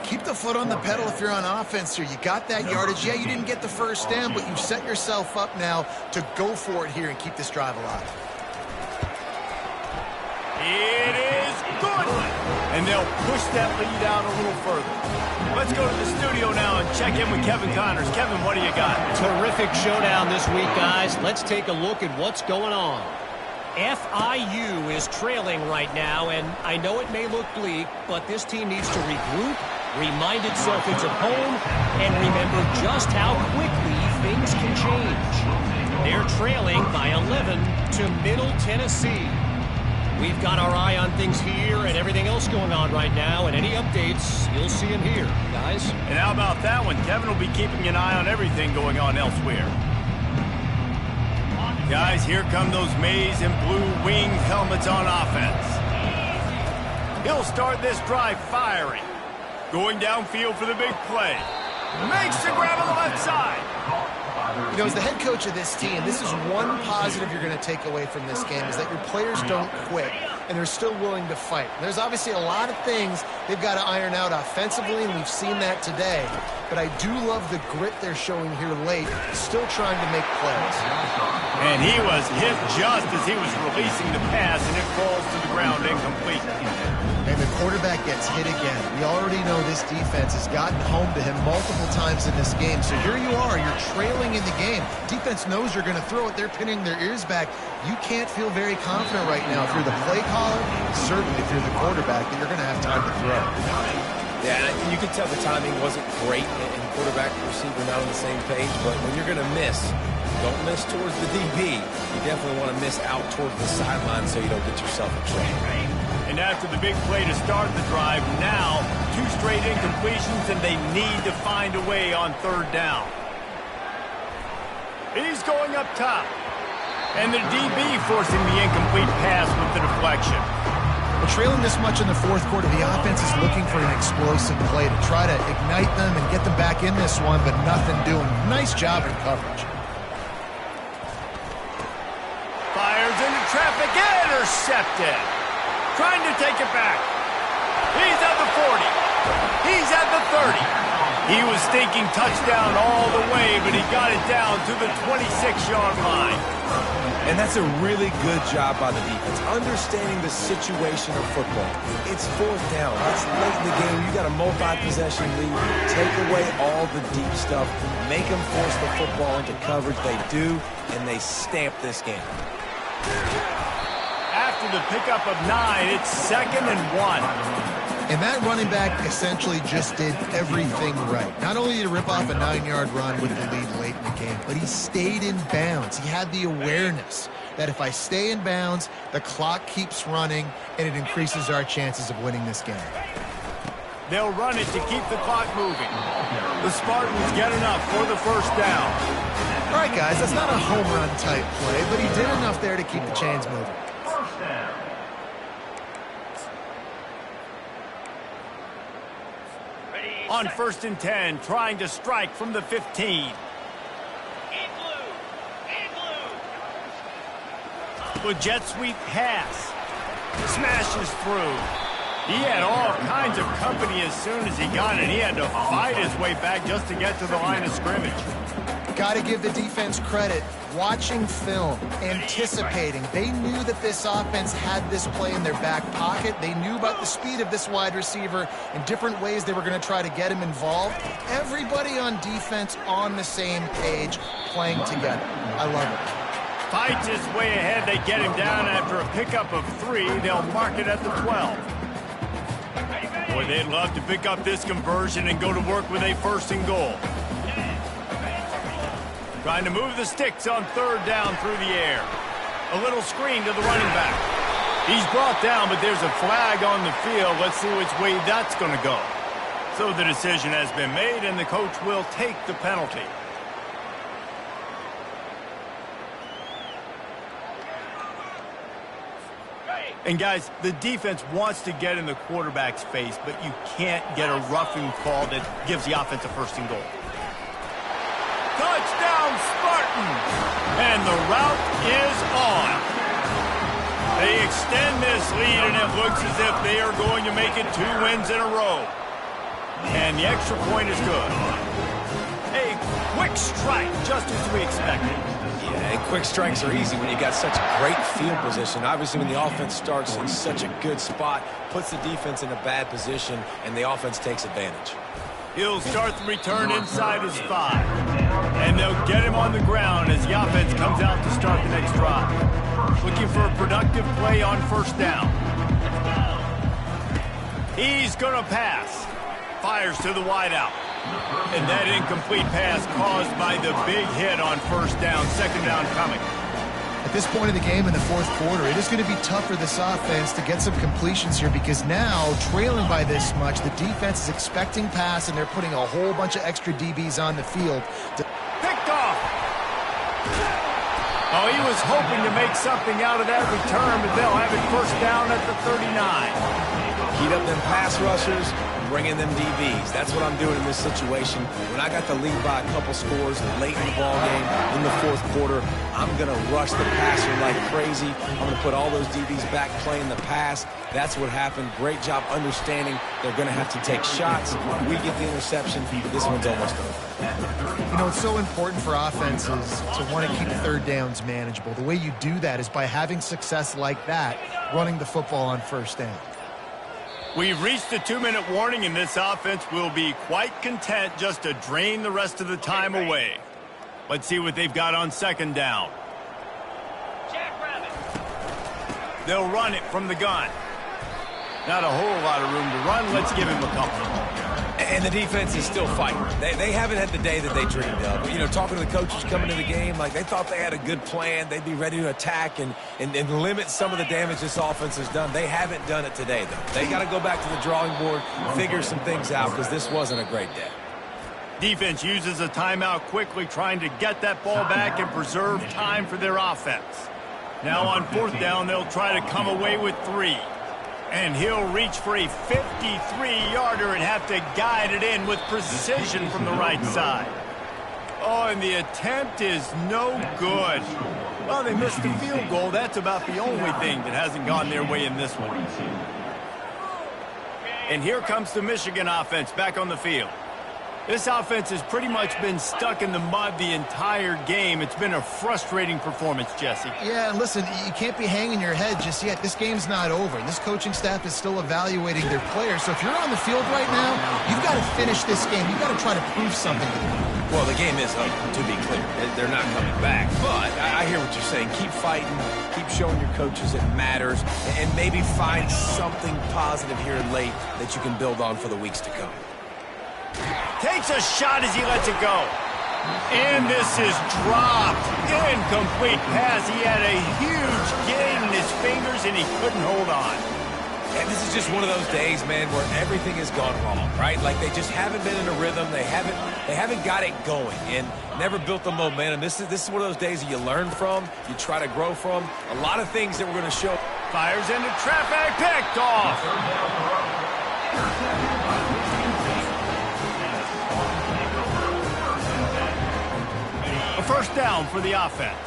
Keep the foot on the pedal if you're on offense here. You got that yardage. Yeah, you didn't get the first down, but you've set yourself up now to go for it here and keep this drive alive. It is good. and they'll push that lead out a little further. Let's go to the studio now and check in with Kevin Connors. Kevin, what do you got? Terrific showdown this week, guys. Let's take a look at what's going on. FIU is trailing right now, and I know it may look bleak, but this team needs to regroup, remind itself it's at home, and remember just how quickly things can change. They're trailing by 11 to Middle Tennessee. We've got our eye on things here and everything else going on right now, and any updates, you'll see them here, guys. And how about that one? Kevin will be keeping an eye on everything going on elsewhere. Guys, here come those maize and blue winged helmets on offense. He'll start this drive firing. Going downfield for the big play. Makes the grab on the left side. You know, as the head coach of this team, this is one positive you're going to take away from this game, is that your players don't quit, and they're still willing to fight. There's obviously a lot of things they've got to iron out offensively, and we've seen that today. But I do love the grit they're showing here late, still trying to make plays. And he was hit just as he was releasing the pass, and it falls to the ground incomplete. And the quarterback gets hit again. We already know this defense has gotten home to him multiple times in this game. So here you are, you're trailing in the game. Defense knows you're going to throw it. They're pinning their ears back. You can't feel very confident right now if you're the play caller, certainly if you're the quarterback, that you're going to have time to throw. Yeah, and you can tell the timing wasn't great, and quarterback and receiver not on the same page, but when you're going to miss, don't miss towards the DB. You definitely want to miss out towards the sideline so you don't get yourself in trouble. And after the big play to start the drive, now 2 straight incompletions, and they need to find a way on 3rd down. He's going up top. And the DB forcing the incomplete pass with the deflection. Well, trailing this much in the 4th quarter, the offense is looking for an explosive play to try to ignite them and get them back in this one, but nothing doing. Nice job in coverage. Fires into traffic, intercepted. Trying to take it back. He's at the 40. He's at the 30. He was thinking touchdown all the way, but he got it down to the 26-yard line. And that's a really good job by the defense, understanding the situation of football. It's 4th down. It's late in the game. You got a multi-possession lead. Take away all the deep stuff. Make them force the football into coverage. They do, and they stamp this game. After the pickup of 9, it's 2nd and 1. And that running back essentially just did everything right. Not only did he rip off a 9-yard run with the lead late in the game, but he stayed in bounds. He had the awareness that if I stay in bounds, the clock keeps running, and it increases our chances of winning this game. They'll run it to keep the clock moving. The Spartans get enough for the 1st down. All right, guys, that's not a home run type play, but he did enough there to keep the chains moving. On 1st and 10, trying to strike from the 15. With jet sweep pass. Smashes through. He had all kinds of company as soon as he got it. He had to fight his way back just to get to the line of scrimmage. Got to give the defense credit. Watching film, anticipating. They knew that this offense had this play in their back pocket. They knew about the speed of this wide receiver and different ways they were going to try to get him involved. Everybody on defense on the same page, playing together. I love it. Fights his way ahead. They get him down after a pickup of 3. They'll mark it at the 12. Boy, they'd love to pick up this conversion and go to work with a 1st and goal. Trying to move the sticks on 3rd down through the air. A little screen to the running back. He's brought down, but there's a flag on the field. Let's see which way that's going to go. So the decision has been made, and the coach will take the penalty. And guys, the defense wants to get in the quarterback's face, but you can't get a roughing call that gives the offense a 1st and goal. Touchdown, Spartans! And the route is on. They extend this lead, and it looks as if they are going to make it 2 wins in a row. And the extra point is good. A quick strike, just as we expected. Yeah, and quick strikes are easy when you got such great field position. Obviously, when the offense starts in such a good spot, puts the defense in a bad position, and the offense takes advantage. He'll start the return inside his 5. And they'll get him on the ground as the offense comes out to start the next drive. Looking for a productive play on first down. He's going to pass. Fires to the wideout. And that incomplete pass caused by the big hit on first down. Second down coming. At this point in the game in the fourth quarter, it is going to be tough for this offense to get some completions here because now, trailing by this much, the defense is expecting pass, and they're putting a whole bunch of extra DBs on the field. Picked off. Oh, he was hoping to make something out of that return, but they'll have it first down at the 39. Heat up them pass rushers, bring in them DBs. That's what I'm doing in this situation. When I got the lead by a couple scores late in the ball game in the fourth quarter, I'm going to rush the passer like crazy. I'm going to put all those DBs back playing the pass. That's what happened. Great job understanding they're going to have to take shots. We get the interception. This one's almost over. You know, it's so important for offenses to want to keep third downs manageable. The way you do that is by having success like that, running the football on first down. We've reached the 2-minute warning, and this offense will be quite content just to drain the rest of the time away. Let's see what they've got on second down. They'll run it from the gun. Not a whole lot of room to run. Let's give him a couple. And the defense is still fighting. They haven't had the day that they dreamed of. You know, talking to the coaches coming to the game, like they thought they had a good plan. They'd be ready to attack and limit some of the damage this offense has done. They haven't done it today, though. They got to go back to the drawing board, figure some things out, because this wasn't a great day. Defense uses a timeout quickly, trying to get that ball back and preserve time for their offense. Now on fourth down, they'll try to come away with 3. And he'll reach for a 53-yarder and have to guide it in with precision from the right side. Oh, and the attempt is no good. Well, they missed the field goal. That's about the only thing that hasn't gone their way in this one. And here comes the Michigan offense back on the field. This offense has pretty much been stuck in the mud the entire game. It's been a frustrating performance, Jesse. Yeah, and listen, you can't be hanging your head just yet. This game's not over. This coaching staff is still evaluating their players. So if you're on the field right now, you've got to finish this game. You've got to try to prove something to them. Well, the game is over, to be clear. They're not coming back. But I hear what you're saying. Keep fighting. Keep showing your coaches it matters. And maybe find something positive here late that you can build on for the weeks to come. Takes a shot as he lets it go. And this is dropped. Incomplete pass. He had a huge gain in his fingers, and he couldn't hold on. And this is just one of those days, man, where everything has gone wrong, right? Like they just haven't been in a rhythm. They haven't got it going and never built the momentum. This is one of those days that you learn from, you try to grow from. A lot of things that we're going to show. Fires into traffic, picked off. A first down for the offense.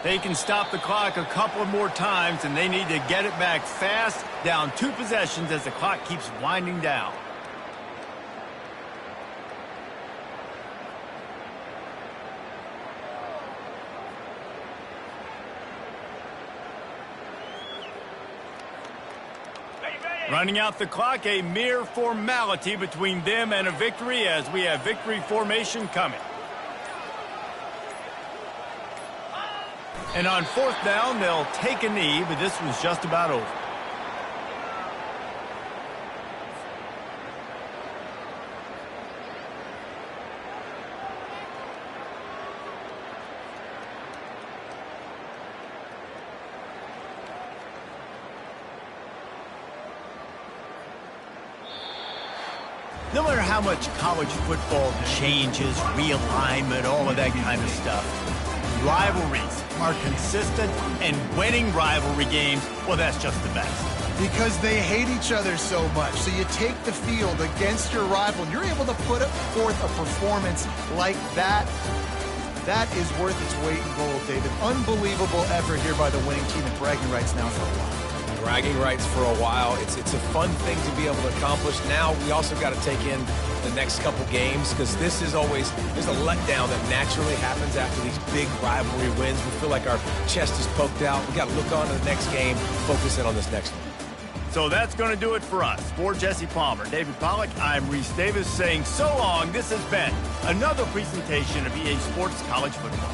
They can stop the clock a couple more times, and they need to get it back fast, down 2 possessions as the clock keeps winding down. Running out the clock, a mere formality between them and a victory as we have victory formation coming. And on fourth down, they'll take a knee, but this one's just about over. No matter how much college football changes, realignment, all of that kind of stuff, rivalries are consistent, and winning rivalry games, well, that's just the best. Because they hate each other so much. So you take the field against your rival, and you're able to put forth a performance like that. That is worth its weight in gold, David. Unbelievable effort here by the winning team, and bragging rights now for a while. bragging rights for a while. It's a fun thing to be able to accomplish. Now we also got to take in the next couple games, because this is always, there's a letdown that naturally happens after these big rivalry wins. We feel like our chest is poked out. We got to look on to the next game, focus in on this next one. So that's going to do it for us. For Jesse Palmer, David Pollack, I'm Reese Davis saying so long. This has been another presentation of EA Sports College Football.